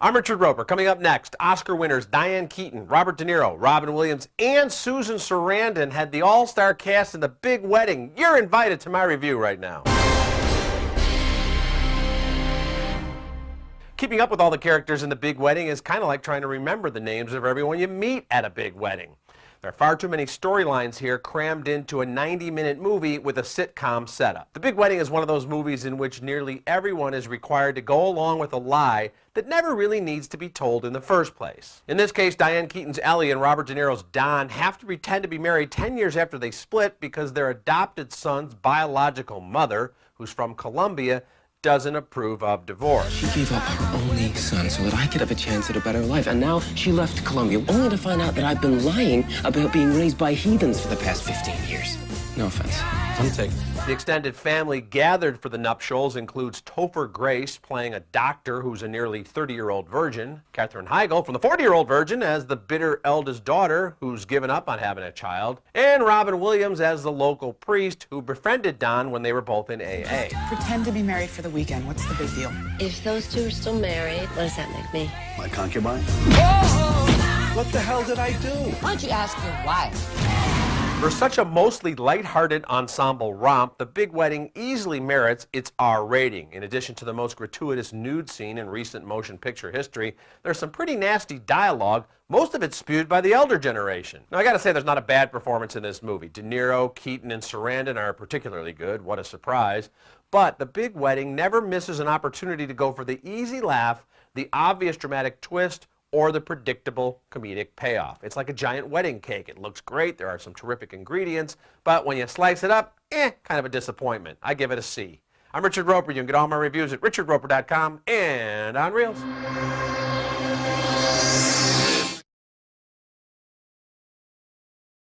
I'm Richard Roeper. Coming up next, Oscar winners Diane Keaton, Robert De Niro, Robin Williams, and Susan Sarandon had the all-star cast in The Big Wedding. You're invited to my review right now. Keeping up with all the characters in The Big Wedding is kind of like trying to remember the names of everyone you meet at a big wedding. There are far too many storylines here crammed into a 90-minute movie with a sitcom setup. The Big Wedding is one of those movies in which nearly everyone is required to go along with a lie that never really needs to be told in the first place. In this case, Diane Keaton's Ellie and Robert De Niro's Don have to pretend to be married 10 years after they split because their adopted son's biological mother, who's from Colombia, doesn't approve of divorce. She gave up her only son so that I could have a chance at a better life. And now she left Colombia only to find out that I've been lying about being raised by heathens for the past 15 years. No offense. I'm taken. The extended family gathered for the nuptials includes Topher Grace playing a doctor who's a nearly 30-year-old virgin, Katherine Heigl from the 40-year-old virgin as the bitter eldest daughter who's given up on having a child, and Robin Williams as the local priest who befriended Don when they were both in AA. Pretend to be married for the weekend. What's the big deal? If those two are still married, what does that make me? My concubine? Oh! What the hell did I do? Why don't you ask your wife? For such a mostly lighthearted ensemble romp, The Big Wedding easily merits its R rating. In addition to the most gratuitous nude scene in recent motion picture history, there's some pretty nasty dialogue, most of it spewed by the elder generation. Now, I gotta say, there's not a bad performance in this movie. De Niro, Keaton, and Sarandon are particularly good. What a surprise. But The Big Wedding never misses an opportunity to go for the easy laugh, the obvious dramatic twist, or the predictable comedic payoff. It's like a giant wedding cake. It looks great, there are some terrific ingredients, but when you slice it up, kind of a disappointment. I give it a C. I'm Richard Roeper. You can get all my reviews at richardroeper.com and on Reels.